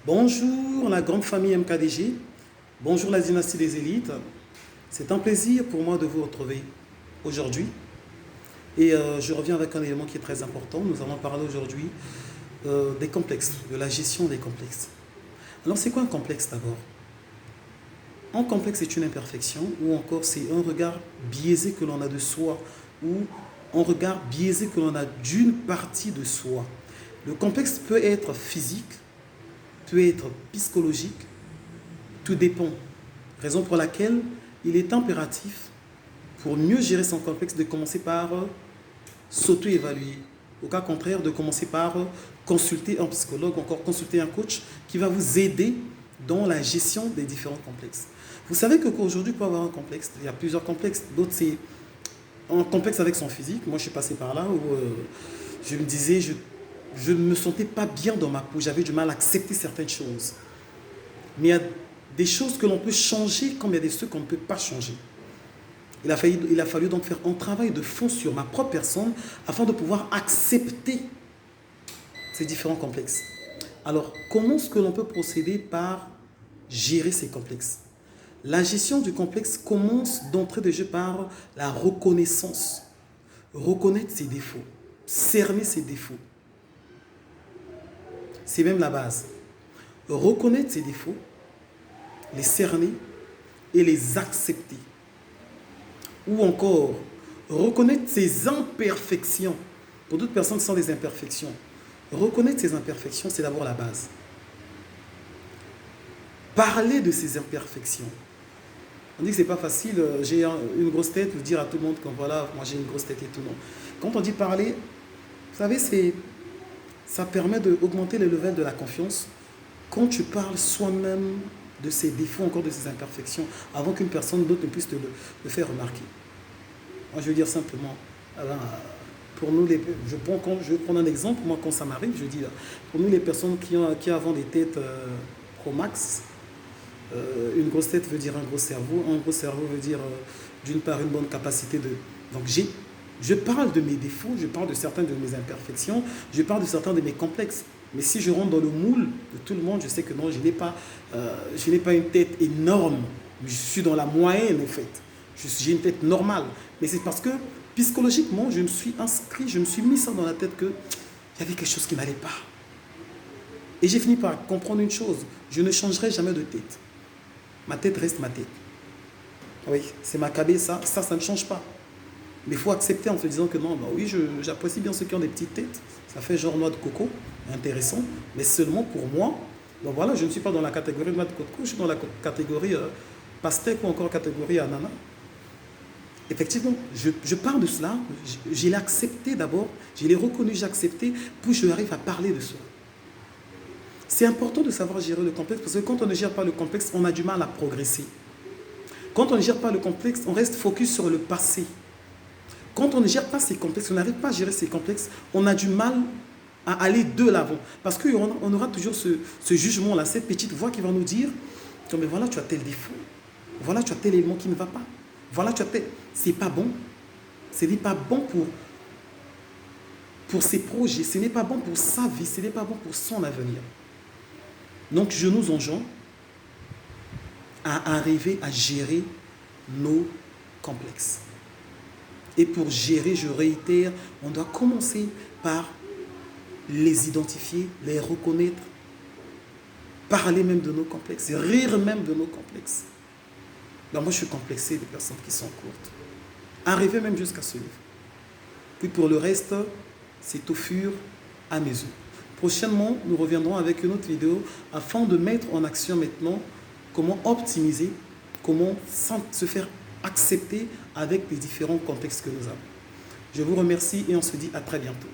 Bonjour la grande famille MKDG, bonjour la dynastie des élites. C'est un plaisir pour moi de vous retrouver aujourd'hui. Et je reviens avec un élément qui est très important. Nous allons parler aujourd'hui des complexes, de la gestion des complexes. Alors c'est quoi un complexe d'abord? Un complexe est une imperfection ou encore c'est un regard biaisé que l'on a de soi ou un regard biaisé que l'on a d'une partie de soi. Le complexe peut être physique, peut être psychologique, tout dépend. Raison pour laquelle il est impératif, pour mieux gérer son complexe, de commencer par s'auto-évaluer. Au cas contraire, de commencer par consulter un psychologue, encore consulter un coach qui va vous aider dans la gestion des différents complexes. Vous savez qu'aujourd'hui, pour avoir un complexe, il y a plusieurs complexes. D'autres, c'est un complexe avec son physique. Moi, je suis passé par là où je me disais, je ne me sentais pas bien dans ma peau. J'avais du mal à accepter certaines choses. Mais il y a des choses que l'on peut changer comme il y a des choses qu'on ne peut pas changer. Il a fallu donc faire un travail de fond sur ma propre personne afin de pouvoir accepter ces différents complexes. Alors, comment est-ce que l'on peut procéder par gérer ces complexes? La gestion du complexe commence d'entrée de jeu par la reconnaissance. Reconnaître ses défauts, cerner ses défauts. C'est même la base. Reconnaître ses défauts, les cerner et les accepter. Ou encore, reconnaître ses imperfections. Pour d'autres personnes, ce sont des imperfections. Reconnaître ses imperfections, c'est d'abord la base. Parler de ses imperfections. On dit que ce n'est pas facile, j'ai une grosse tête, vous dire à tout le monde que voilà, moi j'ai une grosse tête et tout, non. Quand on dit parler, vous savez, ça permet d'augmenter le level de la confiance quand tu parles soi-même de ses défauts, encore de ses imperfections, avant qu'une personne d'autre ne puisse te le faire remarquer. Moi, je veux dire simplement, pour nous, je vais prendre un exemple, moi, quand ça m'arrive, je dis, pour nous, les personnes qui avons des têtes pro max, une grosse tête veut dire un gros cerveau veut dire, d'une part, une bonne capacité de... Donc, je parle de mes défauts, je parle de certaines de mes imperfections, je parle de certains de mes complexes. Mais si je rentre dans le moule de tout le monde, je sais que non, je n'ai pas une tête énorme. Je suis dans la moyenne, en fait. J'ai une tête normale. Mais c'est parce que, psychologiquement, je me suis inscrit, je me suis mis ça dans la tête qu'il y avait quelque chose qui n'allait pas. Et j'ai fini par comprendre une chose. Je ne changerai jamais de tête. Ma tête reste ma tête. Oui, c'est ma cabeza, ça ne change pas. Mais il faut accepter en se disant que non, bah oui, j'apprécie bien ceux qui ont des petites têtes. Ça fait genre noix de coco, intéressant. Mais seulement pour moi, donc voilà, je ne suis pas dans la catégorie noix de coco, je suis dans la catégorie pastèque ou encore catégorie ananas. Effectivement, je parle de cela, je l'ai accepté d'abord, je l'ai reconnu, j'ai accepté, puis je arrive à parler de cela. C'est important de savoir gérer le complexe parce que quand on ne gère pas le complexe, on a du mal à progresser. Quand on ne gère pas le complexe, on reste focus sur le passé. Quand on ne gère pas ces complexes, on n'arrive pas à gérer ces complexes, on a du mal à aller de l'avant. Parce qu'on aura toujours ce jugement-là, cette petite voix qui va nous dire mais voilà, tu as tel défaut, voilà, tu as tel élément qui ne va pas, voilà, tu as tel... C'est pas bon. Ce n'est pas bon pour ses projets, ce n'est pas bon pour sa vie, ce n'est pas bon pour son avenir. Donc, je nous enjoins à arriver à gérer nos complexes. Et pour gérer, je réitère, on doit commencer par les identifier, les reconnaître, parler même de nos complexes, rire même de nos complexes. Donc moi, je suis complexé des personnes qui sont courtes. Arriver même jusqu'à ce niveau. Puis pour le reste, c'est au fur et à mesure. Prochainement, nous reviendrons avec une autre vidéo afin de mettre en action maintenant comment optimiser, comment se faire accepter avec les différents contextes que nous avons. Je vous remercie et on se dit à très bientôt.